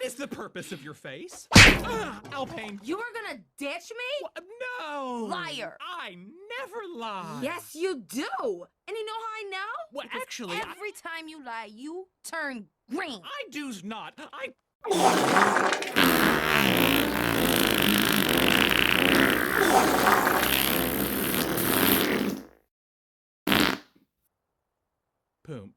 is the purpose of your face? Alpine. You were gonna ditch me? No. Liar. I never lie. Yes, you do. And you know how I know? Well, Because actually, every time you lie, you turn green. I do's not. Poomp.